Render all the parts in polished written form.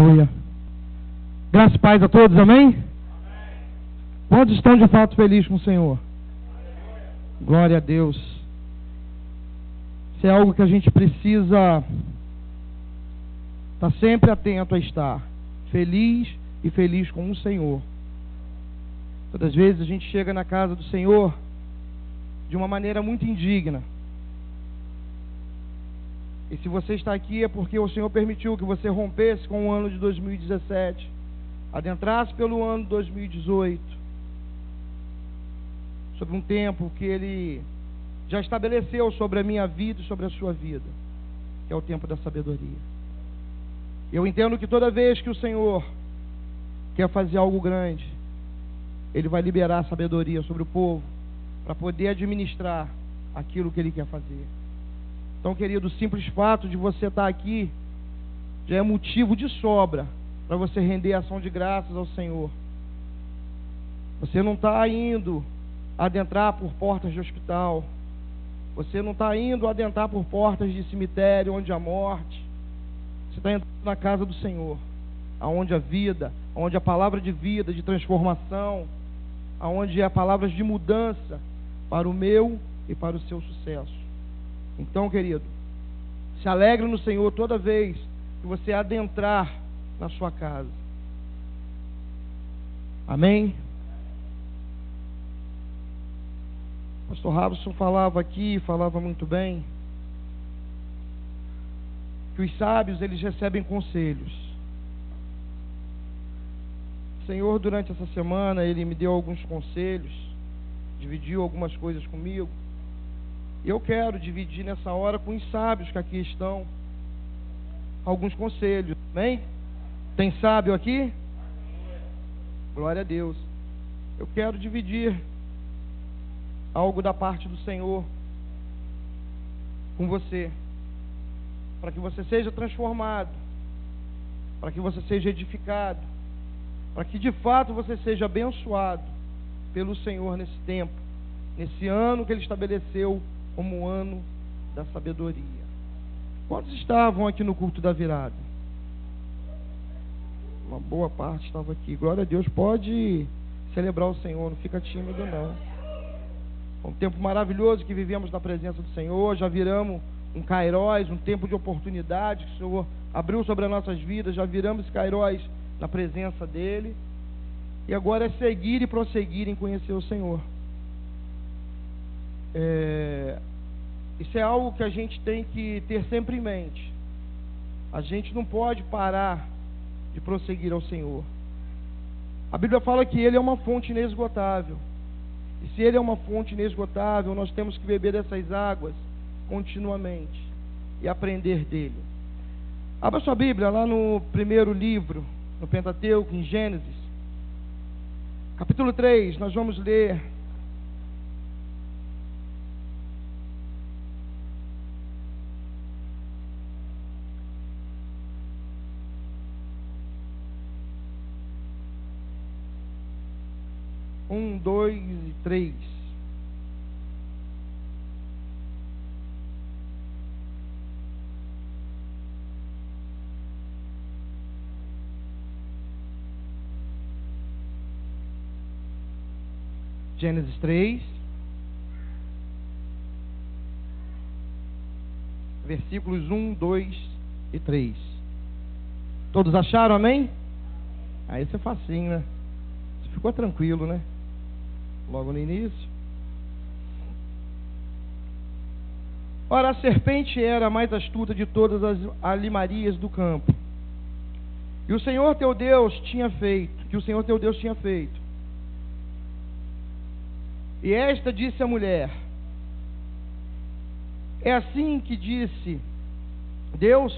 Aleluia. Graças e paz a todos, amém? Quantos estão de fato felizes com o Senhor? Glória a Deus. Isso é algo que a gente precisa estar sempre atento a estar feliz e feliz com o Senhor. Todas as vezes a gente chega na casa do Senhor de uma maneira muito indigna. E se você está aqui é porque o Senhor permitiu que você rompesse com o ano de 2017, adentrasse pelo ano de 2018, sobre um tempo que Ele já estabeleceu sobre a minha vida e sobre a sua vida, que é o tempo da sabedoria. Eu entendo que toda vez que o Senhor quer fazer algo grande, Ele vai liberar sabedoria sobre o povo, para poder administrar aquilo que Ele quer fazer. Então, querido, o simples fato de você estar aqui já é motivo de sobra para você render ação de graças ao Senhor. Você não está indo adentrar por portas de hospital. Você não está indo adentrar por portas de cemitério onde há morte. Você está entrando na casa do Senhor, aonde a vida, onde a palavra de vida, de transformação, aonde há palavras de mudança para o meu e para o seu sucesso. Então, querido, se alegre no Senhor toda vez que você adentrar na sua casa. Amém? O pastor Robson falava aqui, falava muito bem, que os sábios, eles recebem conselhos. O Senhor, durante essa semana, Ele me deu alguns conselhos, dividiu algumas coisas comigo. Eu quero dividir nessa hora com os sábios que aqui estão alguns conselhos, amém? Tem sábio aqui? Glória a Deus. Eu quero dividir algo da parte do Senhor com você, para que você seja transformado, para que você seja edificado, para que de fato você seja abençoado pelo Senhor nesse tempo, nesse ano que Ele estabeleceu como o ano da sabedoria. Quantos estavam aqui no culto da virada? Uma boa parte estava aqui. Glória a Deus. Pode celebrar o Senhor, não fica tímido não. Um tempo maravilhoso que vivemos na presença do Senhor. Já viramos um Kairos, um tempo de oportunidade que o Senhor abriu sobre as nossas vidas. Já viramos esse Kairos na presença dEle. E agora é seguir e prosseguir em conhecer o Senhor. Isso é algo que a gente tem que ter sempre em mente. A gente não pode parar de prosseguir ao Senhor. A Bíblia fala que Ele é uma fonte inesgotável. E se Ele é uma fonte inesgotável, nós temos que beber dessas águas continuamente e aprender dEle. Abra sua Bíblia lá no primeiro livro, no Pentateuco, em Gênesis, capítulo 3, nós vamos ler um, 2 e 3. Gênesis 3, versículos 1, 2 e 3. Todos acharam, amém? Aí isso é facinho, né? Você ficou tranquilo, né? Logo no início. Ora, a serpente era a mais astuta de todas as alimarias do campo. E o Senhor teu Deus tinha feito. E esta disse à mulher: é assim que disse Deus: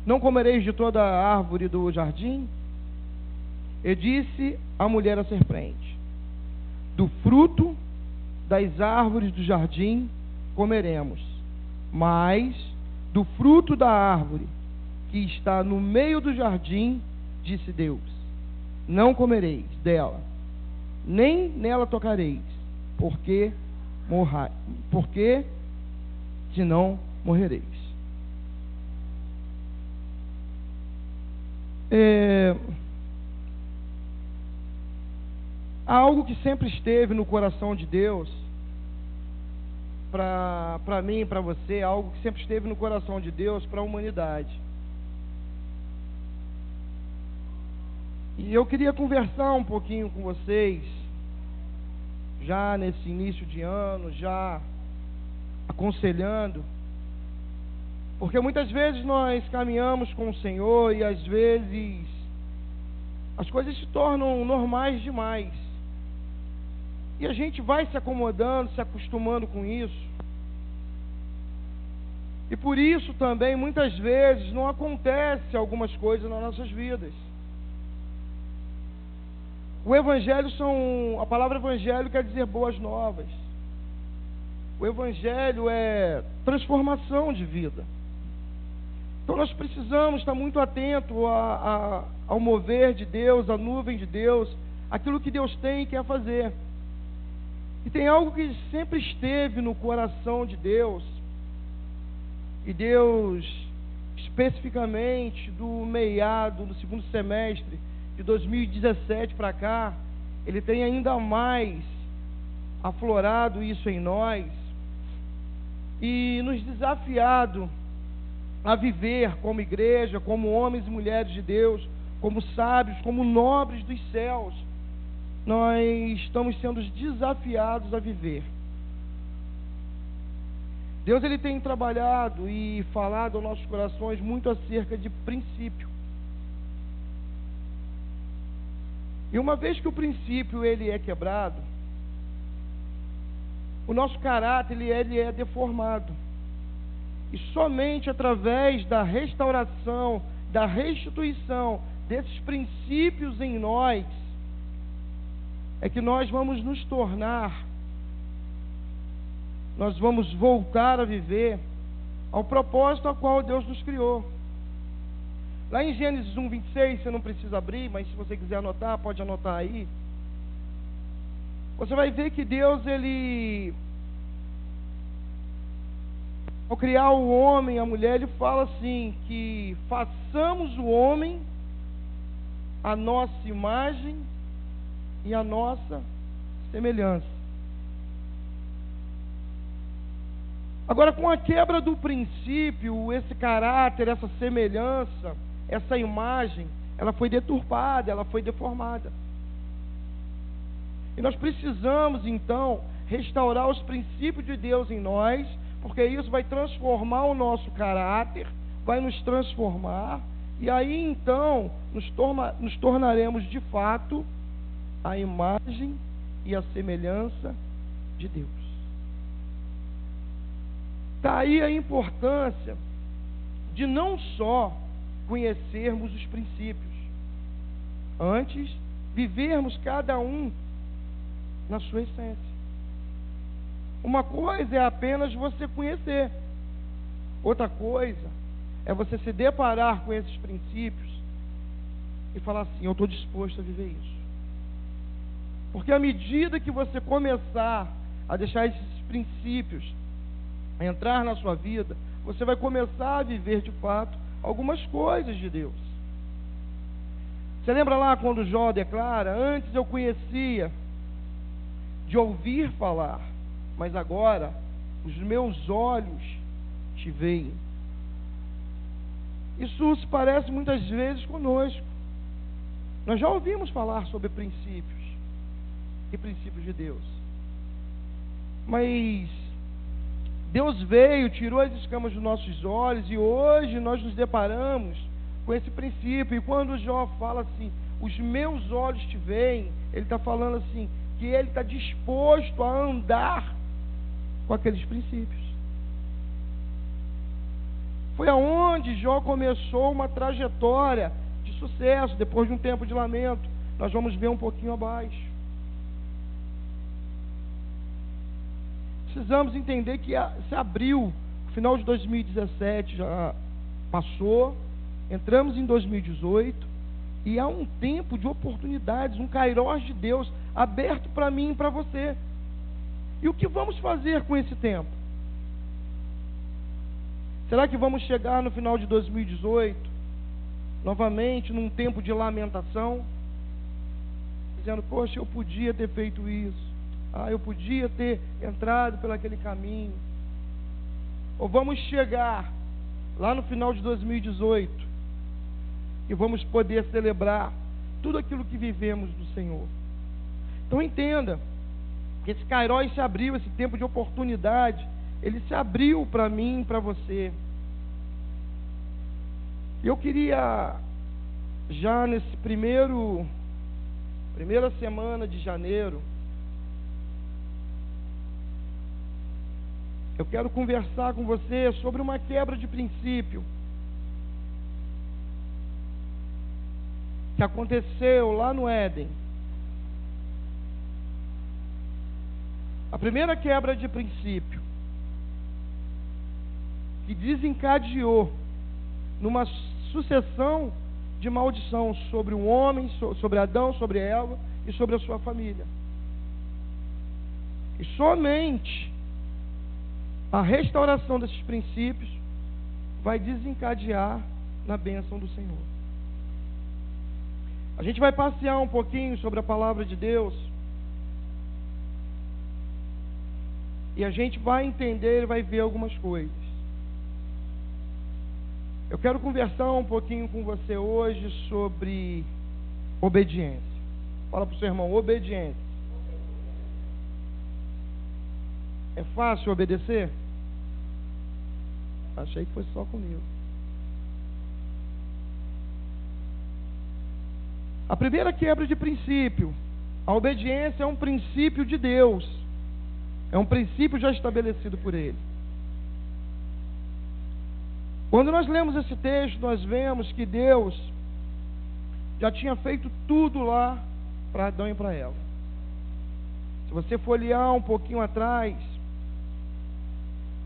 não comereis de toda a árvore do jardim? E disse a mulher à serpente: do fruto das árvores do jardim comeremos, mas do fruto da árvore que está no meio do jardim, disse Deus: não comereis dela, nem nela tocareis, porque senão morrereis. Há algo que sempre esteve no coração de Deus, para mim e para você, algo que sempre esteve no coração de Deus para a humanidade. E eu queria conversar um pouquinho com vocês, já nesse início de ano, já aconselhando, porque muitas vezes nós caminhamos com o Senhor e às vezes as coisas se tornam normais demais. E a gente vai se acomodando, se acostumando com isso. E por isso também, muitas vezes, não acontece algumas coisas nas nossas vidas. O Evangelho a palavra Evangelho quer dizer boas novas. O Evangelho é transformação de vida. Então nós precisamos estar muito atentos ao mover de Deus, à nuvem de Deus, aquilo que Deus tem e quer fazer. E tem algo que sempre esteve no coração de Deus, e Deus, especificamente do meado, do segundo semestre de 2017 para cá, Ele tem ainda mais aflorado isso em nós e nos desafiado a viver como igreja, como homens e mulheres de Deus, como sábios, como nobres dos céus. Nós estamos sendo desafiados a viver. Deus, Ele tem trabalhado e falado aos nossos corações muito acerca de princípio. E uma vez que o princípio ele é quebrado, o nosso caráter ele é deformado. E somente através da restauração, da restituição desses princípios em nós, é que nós vamos nos tornar, nós vamos voltar a viver ao propósito ao qual Deus nos criou. Lá em Gênesis 1:26, você não precisa abrir, mas se você quiser anotar, pode anotar aí. Você vai ver que Deus, Ele, ao criar o homem e a mulher, Ele fala assim, que façamos o homem a nossa imagem e a nossa semelhança. Agora, com a quebra do princípio, esse caráter, essa semelhança, essa imagem, ela foi deturpada, ela foi deformada. E nós precisamos, então, restaurar os princípios de Deus em nós, porque isso vai transformar o nosso caráter, vai nos transformar, e aí, então, nos tornaremos, de fato, a imagem e a semelhança de Deus. Está aí a importância de não só conhecermos os princípios, antes vivermos cada um na sua essência. Uma coisa é apenas você conhecer, outra coisa é você se deparar com esses princípios e falar assim, eu estou disposto a viver isso. Porque à medida que você começar a deixar esses princípios entrar na sua vida, você vai começar a viver de fato algumas coisas de Deus. Você lembra lá quando Jó declara, antes eu conhecia de ouvir falar, mas agora os meus olhos te veem. Isso se parece muitas vezes conosco. Nós já ouvimos falar sobre princípios e princípios de Deus, mas Deus veio, tirou as escamas dos nossos olhos e hoje nós nos deparamos com esse princípio. E quando Jó fala assim, os meus olhos te veem, ele está falando assim, que ele está disposto a andar com aqueles princípios. Foi aonde Jó começou uma trajetória de sucesso, depois de um tempo de lamento. Nós vamos ver um pouquinho abaixo. Precisamos entender que se abriu, o final de 2017 já passou, entramos em 2018, e há um tempo de oportunidades, um kairós de Deus aberto para mim e para você. E o que vamos fazer com esse tempo? Será que vamos chegar no final de 2018 novamente num tempo de lamentação, dizendo: poxa, eu podia ter feito isso, eu podia ter entrado por aquele caminho. Ou vamos chegar lá no final de 2018 e vamos poder celebrar tudo aquilo que vivemos do Senhor. Então entenda que esse Kairos se abriu, esse tempo de oportunidade, ele se abriu para mim e para você. Eu queria, já nesse primeira semana de janeiro, eu quero conversar com você sobre uma quebra de princípio que aconteceu lá no Éden. A primeira quebra de princípio que desencadeou numa sucessão de maldição sobre o homem, sobre Adão, sobre Eva e sobre a sua família. E somente a restauração desses princípios vai desencadear na bênção do Senhor. A gente vai passear um pouquinho sobre a palavra de Deus e a gente vai entender e vai ver algumas coisas. Eu quero conversar um pouquinho com você hoje sobre obediência. Fala para o seu irmão: obediência. É fácil obedecer? Achei que foi só comigo. A primeira quebra de princípio. A obediência é um princípio de Deus. É um princípio já estabelecido por Ele. Quando nós lemos esse texto, nós vemos que Deus já tinha feito tudo lá para Adão e para Eva. Se você folhear um pouquinho atrás,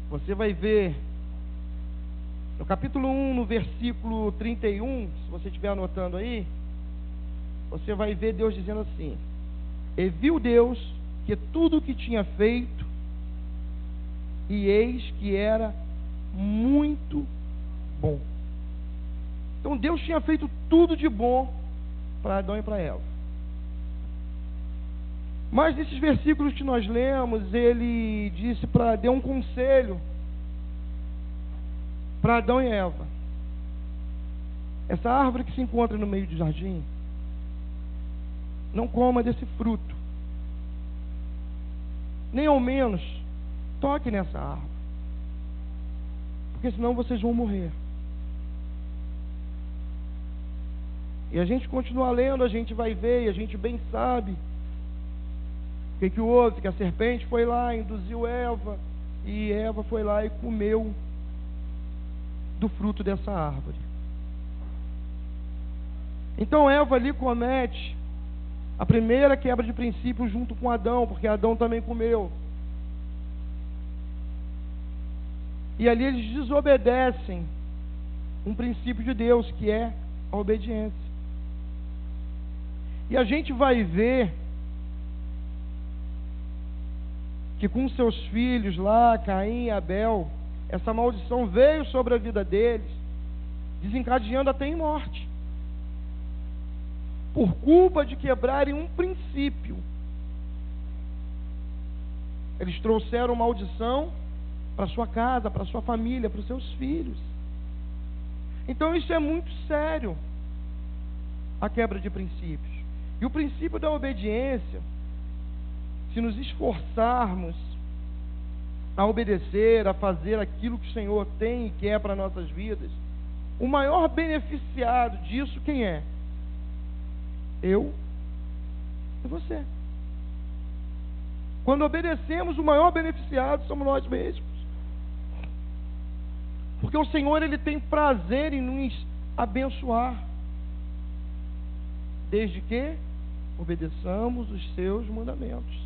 você vai ver no capítulo 1, no versículo 31, se você estiver anotando aí, você vai ver Deus dizendo assim: e viu Deus que tudo o que tinha feito, e eis que era muito bom. Então Deus tinha feito tudo de bom para Adão e para Eva. Mas nesses versículos que nós lemos, ele deu um conselho para Adão e Eva: essa árvore que se encontra no meio do jardim, não coma desse fruto, nem ao menos toque nessa árvore, porque senão vocês vão morrer. E a gente continua lendo, a gente vai ver, e a gente bem sabe o que houve, que a serpente foi lá, induziu Eva, e Eva foi lá e comeu do fruto dessa árvore. Então Eva ali comete a primeira quebra de princípio junto com Adão, porque Adão também comeu. E ali eles desobedecem um princípio de Deus, que é a obediência. E a gente vai ver que com seus filhos lá, Caim e Abel, essa maldição veio sobre a vida deles, desencadeando até em morte, por culpa de quebrarem um princípio. Eles trouxeram maldição para sua casa, para sua família, para os seus filhos. Então isso é muito sério, a quebra de princípios. E o princípio da obediência, se nos esforçarmos a obedecer, a fazer aquilo que o Senhor tem e quer para nossas vidas, o maior beneficiado disso quem é? Eu e você. Quando obedecemos, o maior beneficiado somos nós mesmos. Porque o Senhor, Ele tem prazer em nos abençoar, desde que obedeçamos os seus mandamentos.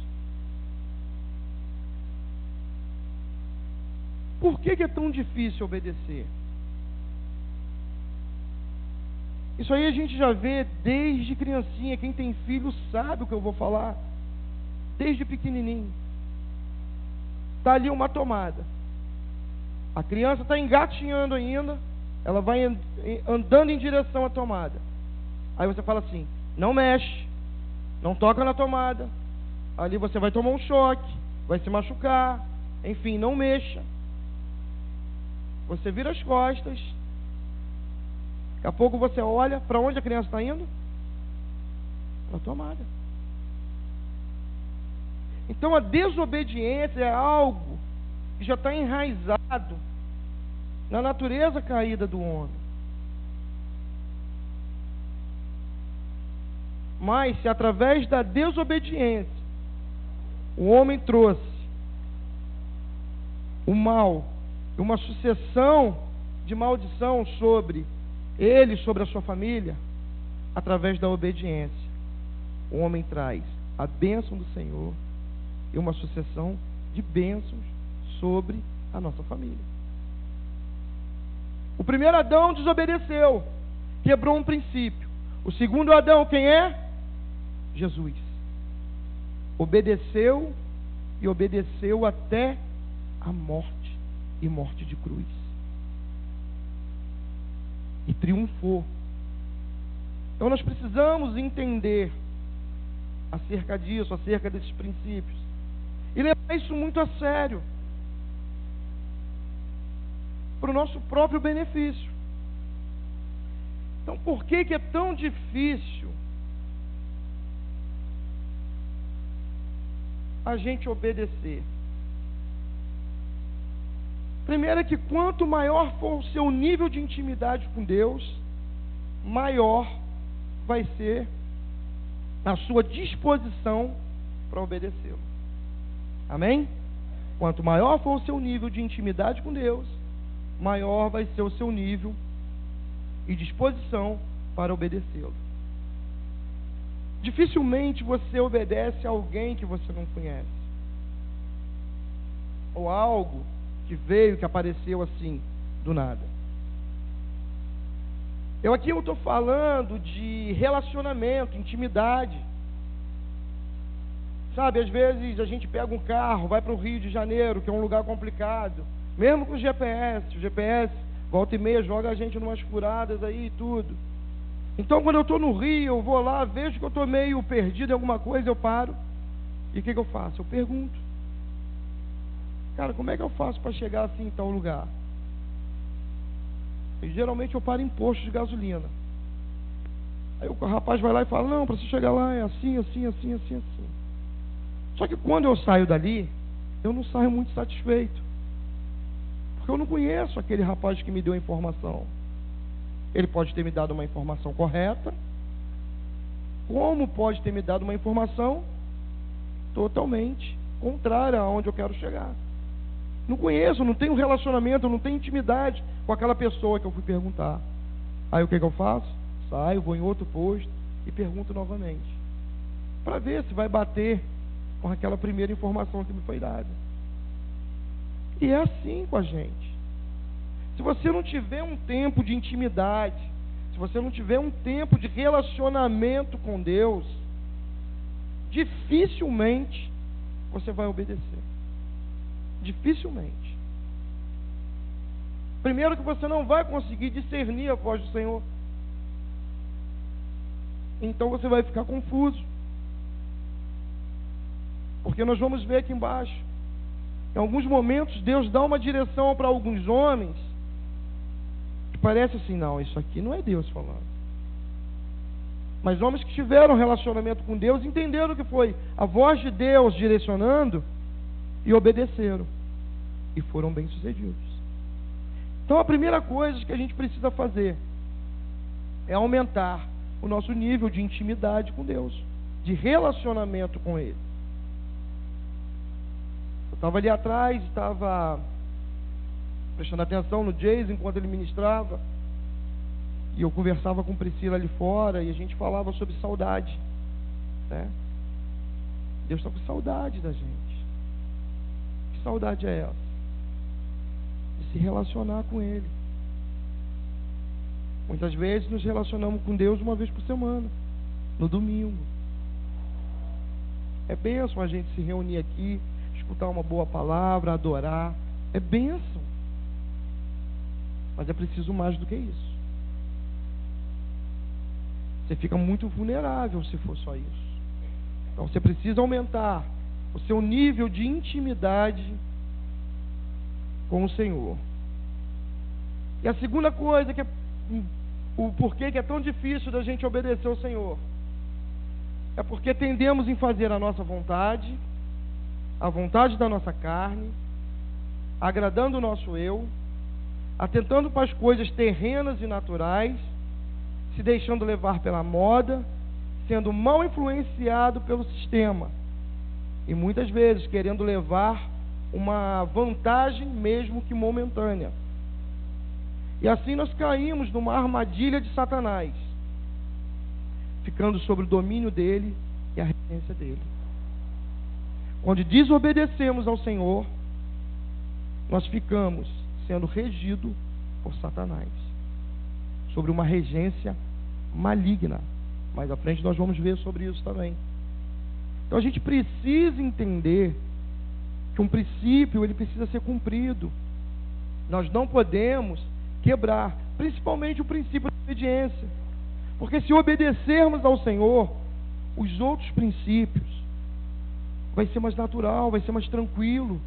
Por que é tão difícil obedecer? Isso aí a gente já vê desde criancinha. Quem tem filho sabe o que eu vou falar. Desde pequenininho. Está ali uma tomada. A criança está engatinhando ainda. ela vai andando em direção à tomada. Aí você fala assim: não mexe, não toca na tomada, ali você vai tomar um choque, vai se machucar, enfim, não mexa. Você vira as costas, daqui a pouco você olha, para onde a criança está indo? Para a tomada. Então a desobediência é algo que já está enraizado na natureza caída do homem. Mas se através da desobediência o homem trouxe o mal, uma sucessão de maldição sobre ele, sobre a sua família, através da obediência, o homem traz a bênção do Senhor e uma sucessão de bênçãos sobre a nossa família. O primeiro Adão desobedeceu, quebrou um princípio. O segundo Adão, quem é? Jesus. Obedeceu e obedeceu até a morte, e morte de cruz. E triunfou. Então nós precisamos entender acerca disso, acerca desses princípios, e levar isso muito a sério, para o nosso próprio benefício. Então por que é tão difícil a gente obedecer? Primeiro é que quanto maior for o seu nível de intimidade com Deus, maior vai ser a sua disposição para obedecê-lo. Amém? Quanto maior for o seu nível de intimidade com Deus, maior vai ser o seu nível e disposição para obedecê-lo. Dificilmente você obedece a alguém que você não conhece, ou algo que veio, que apareceu assim, do nada. Eu estou falando de relacionamento, intimidade. Sabe, às vezes a gente pega um carro, vai para o Rio de Janeiro, que é um lugar complicado, mesmo com o GPS volta e meia joga a gente numas furadas aí e tudo. Então quando eu estou no Rio, eu vou lá, vejo que eu estou meio perdido em alguma coisa, eu paro, e o que eu faço? Eu pergunto: cara, como é que eu faço para chegar assim em tal lugar? E geralmente eu paro em postos de gasolina. Aí o rapaz vai lá e fala: não, para você chegar lá é assim, assim, assim, assim, assim. Só que quando eu saio dali, eu não saio muito satisfeito, porque eu não conheço aquele rapaz que me deu a informação. Ele pode ter me dado uma informação correta, como pode ter me dado uma informação totalmente contrária aonde eu quero chegar. Não conheço, não tenho relacionamento, não tenho intimidade com aquela pessoa que eu fui perguntar. Aí o que eu faço? Saio, vou em outro posto e pergunto novamente, para ver se vai bater com aquela primeira informação que me foi dada. E é assim com a gente. Se você não tiver um tempo de intimidade, se você não tiver um tempo de relacionamento com Deus, dificilmente você vai obedecer. Dificilmente. Primeiro que você não vai conseguir discernir a voz do Senhor. Então você vai ficar confuso. Porque nós vamos ver aqui embaixo, em alguns momentos Deus dá uma direção para alguns homens que parece assim: não, isso aqui não é Deus falando. Mas homens que tiveram relacionamento com Deus entenderam que foi a voz de Deus direcionando e obedeceram, e foram bem-sucedidos. Então a primeira coisa que a gente precisa fazer é aumentar o nosso nível de intimidade com Deus, de relacionamento com Ele. Eu estava ali atrás, estava prestando atenção no Jason enquanto ele ministrava, e eu conversava com Priscila ali fora, e a gente falava sobre saudade, né? Deus está com saudade da gente. Que saudade é essa? De se relacionar com Ele. Muitas vezes nos relacionamos com Deus uma vez por semana, no domingo. É bênção a gente se reunir aqui, escutar uma boa palavra, adorar. É bênção. Mas é preciso mais do que isso. Você fica muito vulnerável se for só isso. Então você precisa aumentar o seu nível de intimidade com o Senhor. E a segunda coisa, que é o porquê que é tão difícil da gente obedecer ao Senhor, é porque tendemos em fazer a nossa vontade, a vontade da nossa carne, agradando o nosso eu, atentando para as coisas terrenas e naturais, se deixando levar pela moda, sendo mal influenciado pelo sistema e muitas vezes querendo levar uma vantagem mesmo que momentânea. E assim nós caímos numa armadilha de Satanás, ficando sob o domínio dele e a regência dele. Quando desobedecemos ao Senhor, nós ficamos sendo regidos por Satanás, sobre uma regência maligna. Mais à frente nós vamos ver sobre isso também. Então a gente precisa entender que um princípio ele precisa ser cumprido. Nós não podemos quebrar, principalmente o princípio da obediência, porque se obedecermos ao Senhor, os outros princípios vai ser mais natural, vai ser mais tranquilo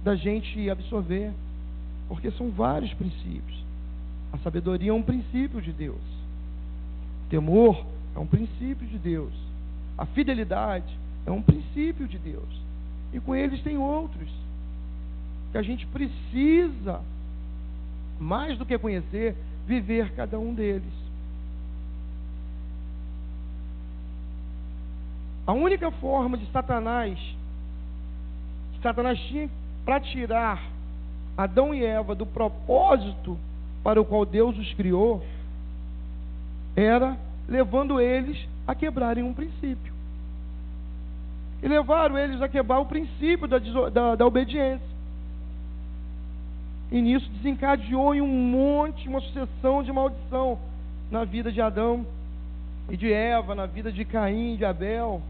da gente absorver, porque são vários princípios. A sabedoria é um princípio de Deus, o temor é um princípio de Deus, a fidelidade é um princípio de Deus, e com eles tem outros que a gente precisa, mais do que conhecer, viver cada um deles. A única forma de Satanás tinha para tirar Adão e Eva do propósito para o qual Deus os criou, era levando eles a quebrarem um princípio. E levaram eles a quebrar o princípio da obediência. E nisso desencadeou em uma sucessão de maldição na vida de Adão e de Eva, na vida de Caim e de Abel.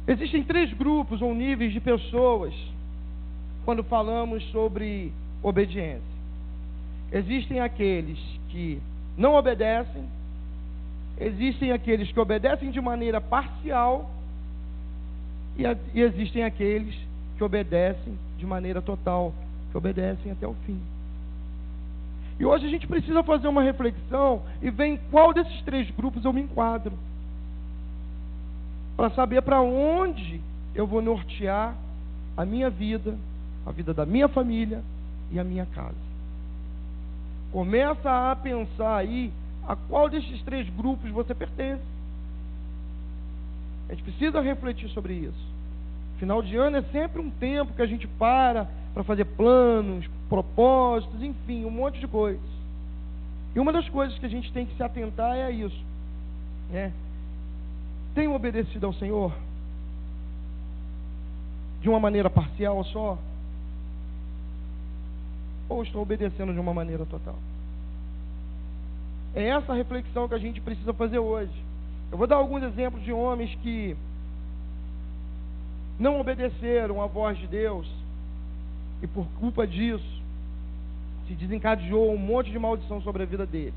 Existem 3 grupos ou níveis de pessoas quando falamos sobre obediência. Existem aqueles que não obedecem, existem aqueles que obedecem de maneira parcial e existem aqueles que obedecem de maneira total, que obedecem até o fim. E hoje a gente precisa fazer uma reflexão e ver em qual desses 3 grupos eu me enquadro, para saber para onde eu vou nortear a minha vida, a vida da minha família e a minha casa. Começa a pensar aí a qual desses 3 grupos você pertence. A gente precisa refletir sobre isso. Final de ano é sempre um tempo que a gente para fazer planos, propósitos, enfim, um monte de coisas. E uma das coisas que a gente tem que se atentar é a isso, né? Tenho obedecido ao Senhor de uma maneira parcial só? Ou estou obedecendo de uma maneira total? É essa a reflexão que a gente precisa fazer hoje. Eu vou dar alguns exemplos de homens que não obedeceram à voz de Deus e por culpa disso se desencadeou um monte de maldição sobre a vida deles.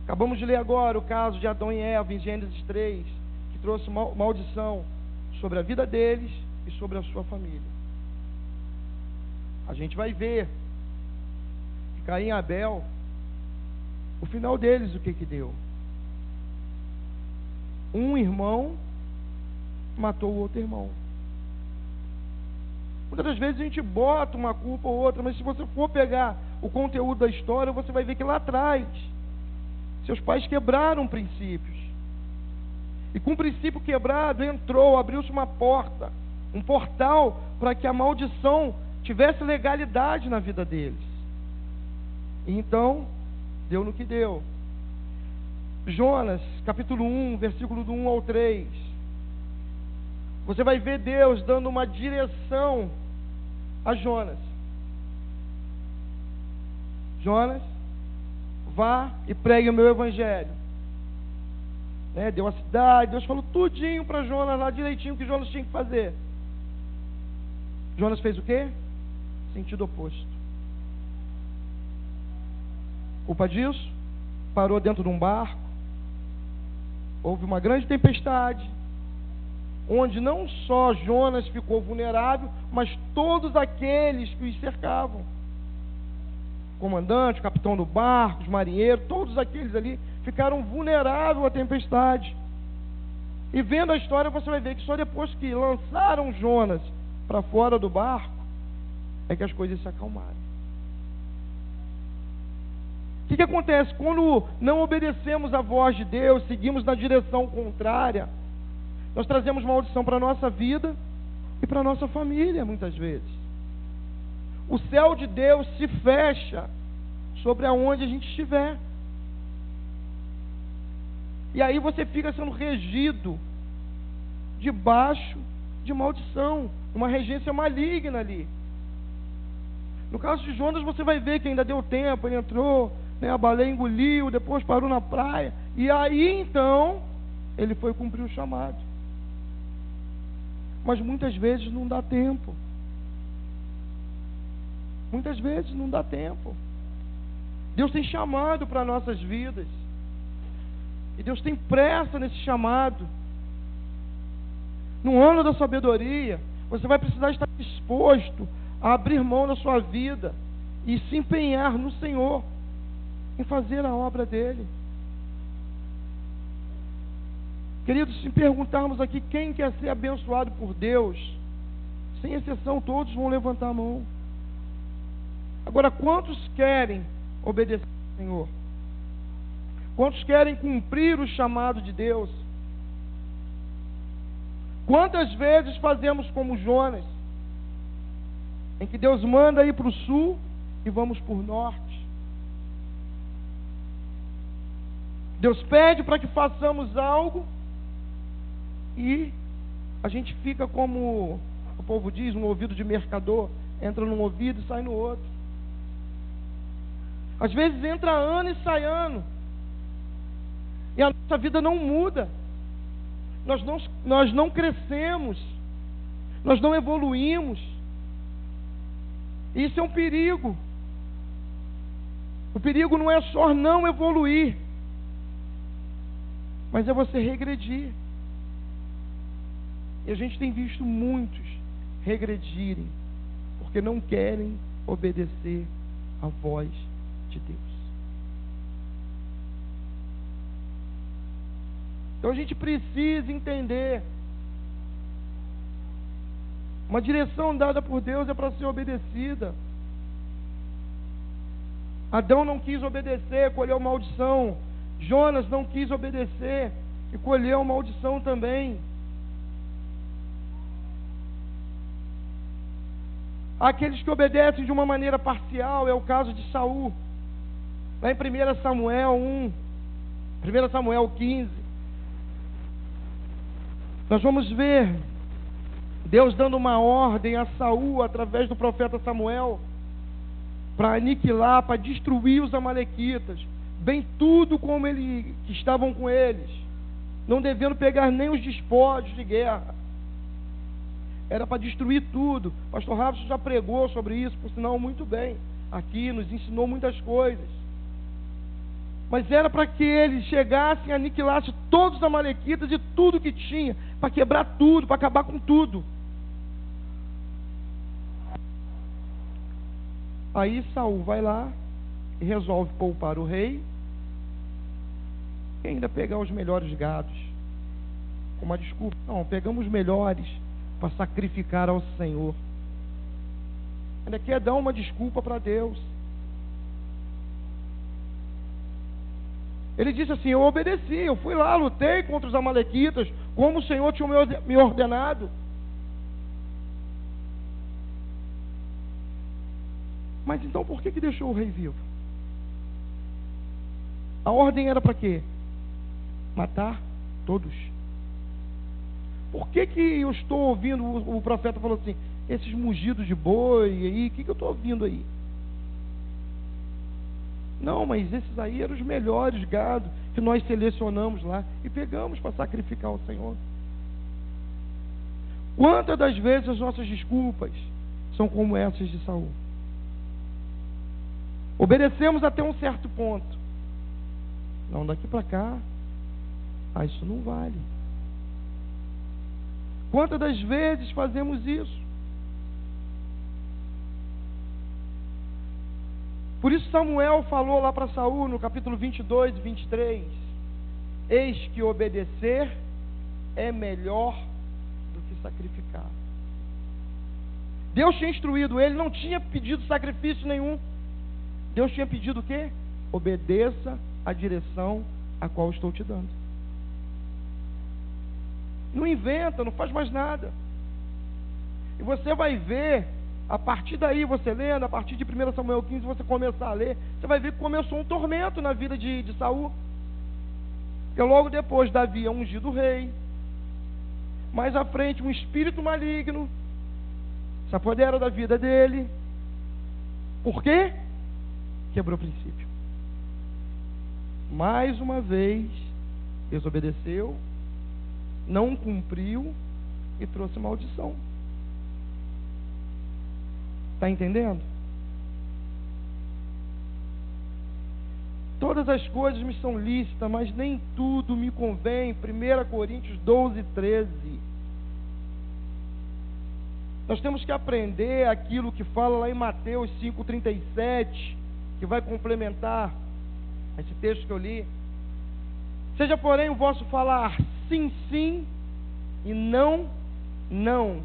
Acabamos de ler agora o caso de Adão e Eva em Gênesis 3, que trouxe maldição sobre a vida deles e sobre a sua família. A gente vai ver que Caim e Abel, o final deles, o que deu? Um irmão matou o outro irmão. Muitas das vezes a gente bota uma culpa ou outra, mas se você for pegar o conteúdo da história, você vai ver que lá atrás seus pais quebraram princípios. E com o princípio quebrado, abriu-se uma porta, um portal para que a maldição tivesse legalidade na vida deles. E então, deu no que deu. Jonas, capítulo 1, versículo do 1 ao 3. Você vai ver Deus dando uma direção a Jonas. Jonas, vá e pregue o meu evangelho. Deu a cidade, Deus falou tudinho para Jonas lá, direitinho o que Jonas tinha que fazer. Jonas fez o quê? Sentido oposto. Culpa disso? Parou dentro de um barco. Houve uma grande tempestade, onde não só Jonas ficou vulnerável, mas todos aqueles que os cercavam. O comandante, o capitão do barco, os marinheiros, todos aqueles ali ficaram vulneráveis à tempestade. E vendo a história, você vai ver que só depois que lançaram Jonas para fora do barco, é que as coisas se acalmaram. O que acontece? Quando não obedecemos a voz de Deus, seguimos na direção contrária, nós trazemos maldição para a nossa vida e para a nossa família, muitas vezes. O céu de Deus se fecha sobre aonde a gente estiver. E aí você fica sendo regido debaixo de maldição, uma regência maligna ali. No caso de Jonas, você vai ver que ainda deu tempo, ele entrou, a baleia engoliu, depois parou na praia, e aí então ele foi cumprir o chamado. Mas muitas vezes não dá tempo. Muitas vezes não dá tempo. Deus tem chamado para nossas vidas. E Deus tem pressa nesse chamado. No ano da sabedoria, você vai precisar estar disposto a abrir mão da sua vida e se empenhar no Senhor, em fazer a obra dele. Queridos, se perguntarmos aqui quem quer ser abençoado por Deus, sem exceção, todos vão levantar a mão. Agora, quantos querem obedecer ao Senhor? Quantos querem cumprir o chamado de Deus? Quantas vezes fazemos como Jonas, em que Deus manda ir para o sul e vamos por norte? Deus pede para que façamos algo e a gente fica como o povo diz, um ouvido de mercador, entra num ouvido e sai no outro. Às vezes entra ano e sai ano, e a nossa vida não muda. Nós não crescemos, nós não evoluímos. Isso é um perigo. O perigo não é só não evoluir, mas é você regredir. E a gente tem visto muitos regredirem, porque não querem obedecer à voz de Deus. Então a gente precisa entender, uma direção dada por Deus é para ser obedecida. Adão não quis obedecer, colheu maldição. Jonas não quis obedecer e colheu maldição também. Aqueles que obedecem de uma maneira parcial, é o caso de Saul. Lá em 1 Samuel 1, 1 Samuel 15, nós vamos ver Deus dando uma ordem a Saul através do profeta Samuel para aniquilar, para destruir os amalequitas, bem tudo como que estavam com eles, não devendo pegar nem os despojos de guerra. Era para destruir tudo. Pastor Rafa já pregou sobre isso, por sinal muito bem, aqui nos ensinou muitas coisas. Mas era para que eles chegassem e aniquilassem todos os amalequitas e tudo que tinha, para quebrar tudo, para acabar com tudo. Aí Saul vai lá e resolve poupar o rei e ainda pegar os melhores gados. Com uma desculpa, não, pegamos os melhores para sacrificar ao Senhor. Ainda quer dar uma desculpa para Deus. Ele disse assim: eu obedeci, eu fui lá, lutei contra os amalequitas, como o Senhor tinha me ordenado. Mas então por que deixou o rei vivo? A ordem era para quê? Matar todos. Por que eu estou ouvindo, o profeta falou assim, esses mugidos de boi aí, o que eu estou ouvindo aí? Não, mas esses aí eram os melhores gados que nós selecionamos lá e pegamos para sacrificar ao Senhor. Quantas das vezes as nossas desculpas são como essas de Saul? Obedecemos até um certo ponto. Não, daqui para cá, isso não vale. Quantas das vezes fazemos isso? Por isso Samuel falou lá para Saul, no capítulo 22 e 23, eis que obedecer é melhor do que sacrificar. Deus tinha instruído ele, não tinha pedido sacrifício nenhum. Deus tinha pedido o quê? Obedeça a direção a qual estou te dando. Não inventa, não faz mais nada. E você vai ver, a partir daí você lendo, a partir de 1 Samuel 15, você começar a ler, você vai ver que começou um tormento na vida de Saul. Porque logo depois Davi é ungido rei. Mais à frente um espírito maligno se apodera da vida dele. Por quê? Quebrou o princípio. Mais uma vez desobedeceu, não cumpriu e trouxe maldição. Está entendendo? Todas as coisas me são lícitas, mas nem tudo me convém. 1 Coríntios 12, 13. Nós temos que aprender aquilo que fala lá em Mateus 5,37, que vai complementar esse texto que eu li. Seja, porém, o vosso falar sim, sim, e não, não.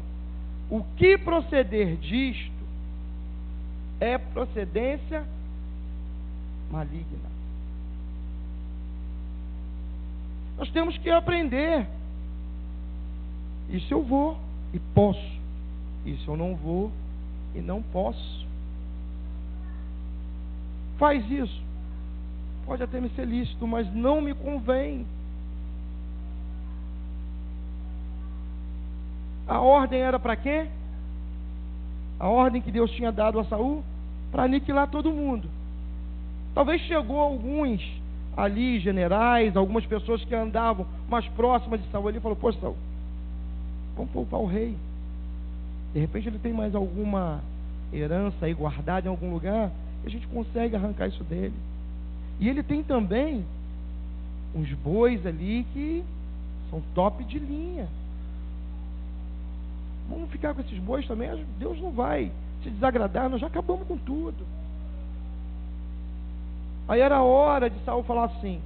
O que proceder disto é procedência maligna. Nós temos que aprender. Isso eu vou e posso. Isso eu não vou e não posso. Faz isso. Pode até me ser lícito, mas não me convém. A ordem era para quê? A ordem que Deus tinha dado a Saul? Para aniquilar todo mundo. Talvez chegou alguns ali, generais, algumas pessoas que andavam mais próximas de Saul ali, e falou: pô, Saul, vamos poupar o rei. De repente ele tem mais alguma herança aí guardada em algum lugar, e a gente consegue arrancar isso dele. E ele tem também uns bois ali que são top de linha. Vamos ficar com esses bois também? Deus não vai se desagradar, nós já acabamos com tudo. Aí era a hora de Saul falar assim: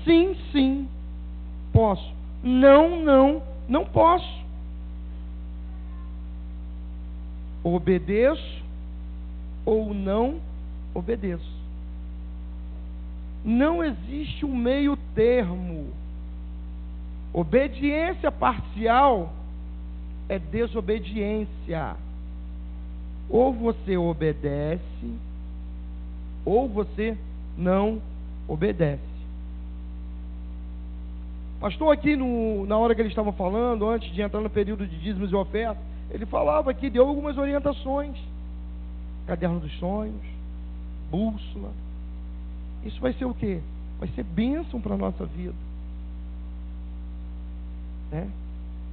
sim, sim, posso. Não, não, não posso. Obedeço ou não obedeço. Não existe um meio termo. Obediência parcial é desobediência. Ou você obedece, ou você não obedece. Pastor, aqui na hora que eles estavam falando, antes de entrar no período de dízimos e ofertas, ele falava aqui, deu algumas orientações. Caderno dos sonhos, bússola. Isso vai ser o quê? Vai ser bênção para a nossa vida. Né?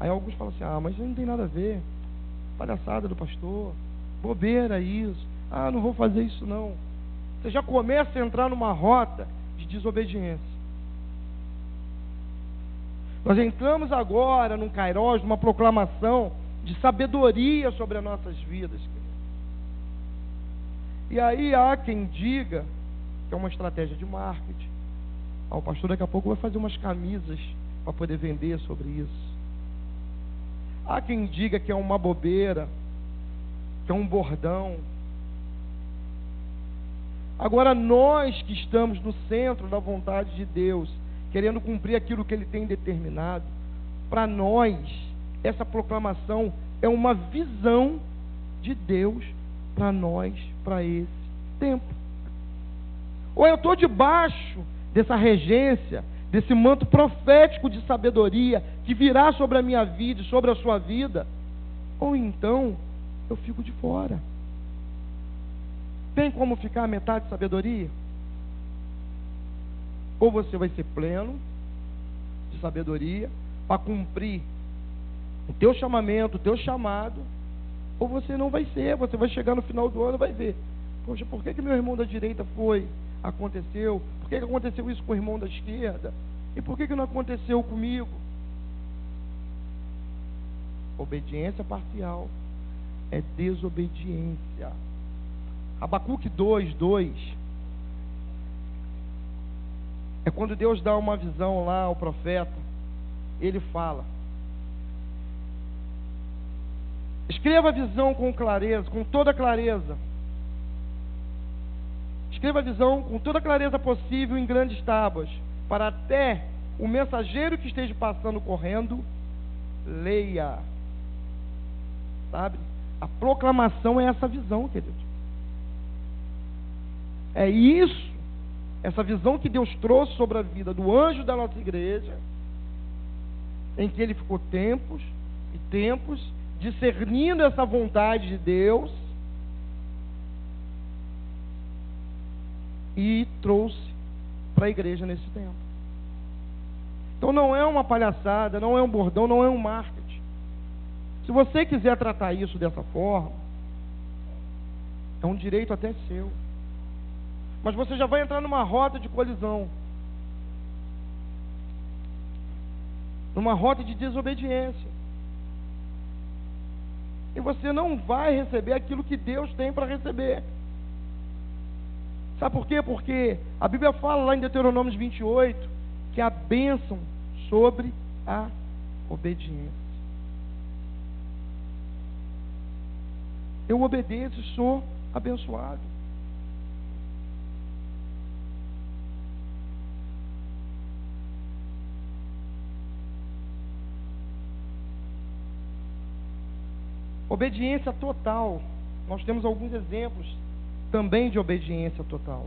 Aí alguns falam assim: mas não tem nada a ver. Palhaçada do pastor. Bobeira isso. Não vou fazer isso não. Você já começa a entrar numa rota de desobediência. Nós entramos agora num Kairos, numa proclamação de sabedoria sobre as nossas vidas. E aí há quem diga que é uma estratégia de marketing. O pastor daqui a pouco vai fazer umas camisas para poder vender sobre isso. Há quem diga que é uma bobeira, que é um bordão. Agora nós que estamos no centro da vontade de Deus, querendo cumprir aquilo que Ele tem determinado, para nós essa proclamação é uma visão de Deus para nós, para esse tempo. Ou eu estou debaixo dessa regência, desse manto profético de sabedoria que virá sobre a minha vida e sobre a sua vida, ou então eu fico de fora. Tem como ficar a metade de sabedoria? Ou você vai ser pleno de sabedoria para cumprir o teu chamamento, o teu chamado, ou você não vai ser. Você vai chegar no final do ano e vai ver: Poxa, por que meu irmão da direita aconteceu? Por que aconteceu isso com o irmão da esquerda? E por que não aconteceu comigo? Obediência parcial é desobediência. Abacuque 2:2 é quando Deus dá uma visão lá ao profeta. Ele fala: escreva a visão com clareza, com toda clareza. Escreva a visão com toda a clareza possível em grandes tábuas, para até o mensageiro que esteja passando correndo leia. Sabe? A proclamação é essa visão, querido. É isso, essa visão que Deus trouxe sobre a vida do anjo da nossa igreja, em que ele ficou tempos e tempos discernindo essa vontade de Deus e trouxe para a igreja nesse tempo. Então não é uma palhaçada, não é um bordão, não é um marketing. Se você quiser tratar isso dessa forma, é um direito até seu. Mas você já vai entrar numa rota de colisão, numa rota de desobediência. E você não vai receber aquilo que Deus tem para receber. Sabe por quê? Porque a Bíblia fala lá em Deuteronômio 28 que há bênção sobre a obediência. Eu obedeço e sou abençoado. Obediência total. Nós temos alguns exemplos também de obediência total.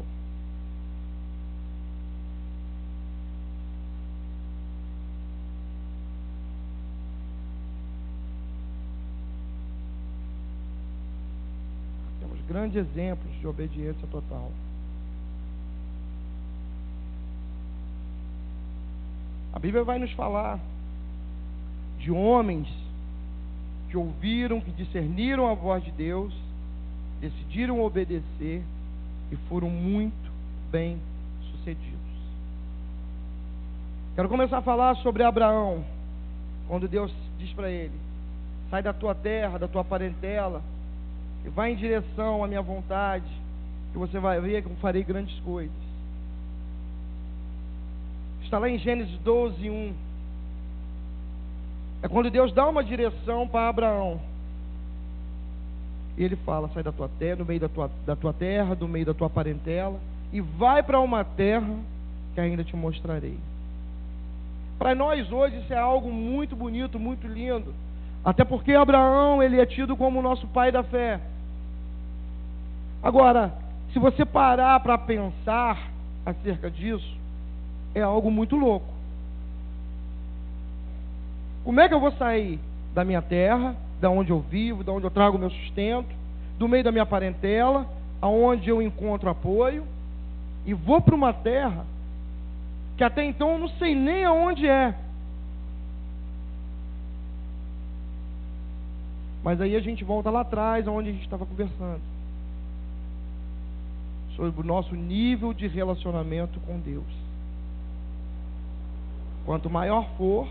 Temos grandes exemplos de obediência total. A Bíblia vai nos falar de homens que ouviram, que discerniram a voz de Deus, decidiram obedecer e foram muito bem sucedidos. Quero começar a falar sobre Abraão, quando Deus diz para ele: sai da tua terra, da tua parentela, e vai em direção à minha vontade, que você vai ver que eu farei grandes coisas. Está lá em Gênesis 12:1. É quando Deus dá uma direção para Abraão. E ele fala: sai da tua terra, do meio da tua terra, do meio da tua parentela, e vai para uma terra que ainda te mostrarei. Para nós hoje isso é algo muito bonito, muito lindo. Até porque Abraão, ele é tido como o nosso pai da fé. Agora, se você parar para pensar acerca disso, é algo muito louco. Como é que eu vou sair da minha terra, da onde eu vivo, da onde eu trago o meu sustento, do meio da minha parentela, aonde eu encontro apoio, e vou para uma terra que até então eu não sei nem aonde é? Mas aí a gente volta lá atrás, onde a gente estava conversando, sobre o nosso nível de relacionamento com Deus. Quanto maior for,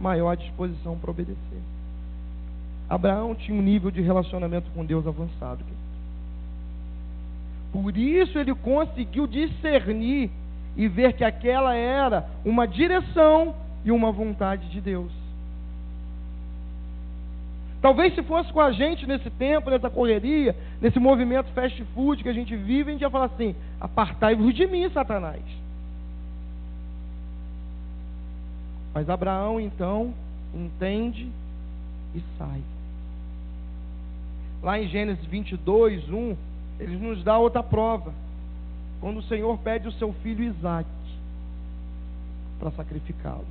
maior a disposição para obedecer. Abraão tinha um nível de relacionamento com Deus avançado. Por isso ele conseguiu discernir e ver que aquela era uma direção e uma vontade de Deus. Talvez se fosse com a gente nesse tempo, nessa correria, nesse movimento fast food que a gente vive, a gente ia falar assim: apartai-vos de mim, Satanás. Mas Abraão então entende e sai. Lá em Gênesis 22:1, ele nos dá outra prova. Quando o Senhor pede o seu filho Isaque para sacrificá-lo.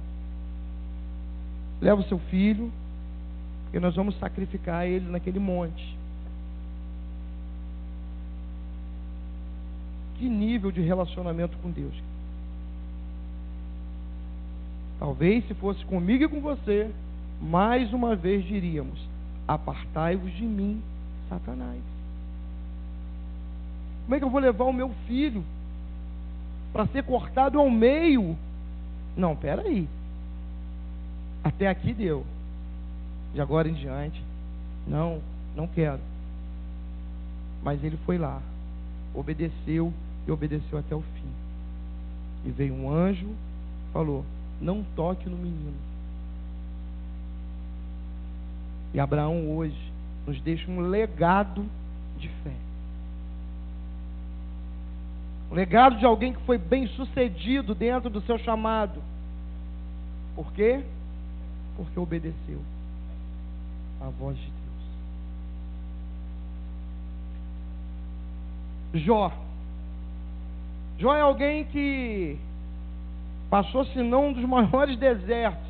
Leva o seu filho, porque nós vamos sacrificar ele naquele monte. Que nível de relacionamento com Deus. Talvez se fosse comigo e com você, mais uma vez diríamos: apartai-vos de mim, Satanás. Como é que eu vou levar o meu filho para ser cortado ao meio? Não, peraí. Até aqui deu. De agora em diante, não quero. Mas ele foi lá, obedeceu e obedeceu até o fim. E veio um anjo, falou: não toque no menino. E Abraão hoje nos deixa um legado de fé. Um legado de alguém que foi bem sucedido dentro do seu chamado. Por quê? Porque obedeceu à voz de Deus. Jó é alguém que passou, se não um dos maiores desertos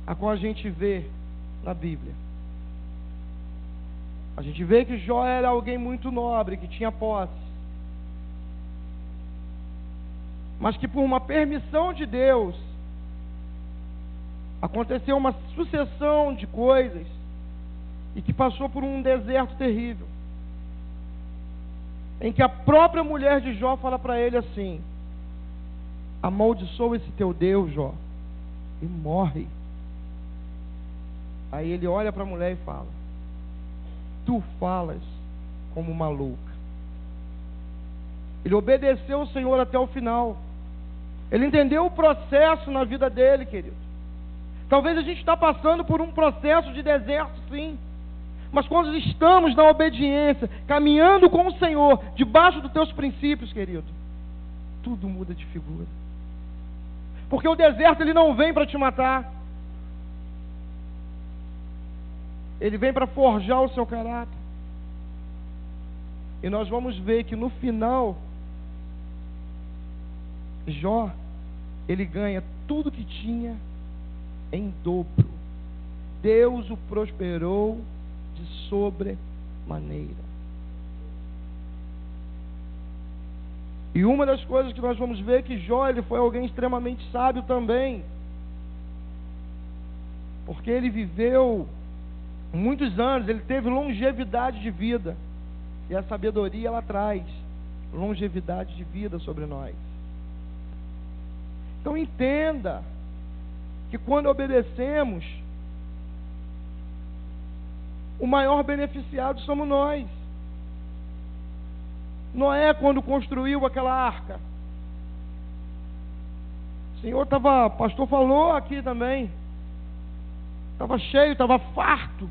a qual a gente vê na Bíblia. A gente vê que Jó era alguém muito nobre, que tinha posse, mas que por uma permissão de Deus aconteceu uma sucessão de coisas e que passou por um deserto terrível, em que a própria mulher de Jó fala para ele assim: amaldiçoa esse teu Deus, Jó, e morre. Aí ele olha para a mulher e fala: tu falas como uma louca. Ele obedeceu ao Senhor até o final. Ele entendeu o processo na vida dele, querido. Talvez a gente está passando por um processo de deserto, sim. Mas quando estamos na obediência, caminhando com o Senhor, debaixo dos teus princípios, querido, tudo muda de figura. Porque o deserto, ele não vem para te matar. Ele vem para forjar o seu caráter. E nós vamos ver que no final, Jó, ele ganha tudo que tinha em dobro. Deus o prosperou de sobremaneira. E uma das coisas que nós vamos ver é que Jó, ele foi alguém extremamente sábio também, porque ele viveu muitos anos, ele teve longevidade de vida, e a sabedoria, ela traz longevidade de vida sobre nós. Então entenda que quando obedecemos, o maior beneficiado somos nós. Noé, quando construiu aquela arca, o Senhor o pastor falou aqui também, estava cheio, estava farto.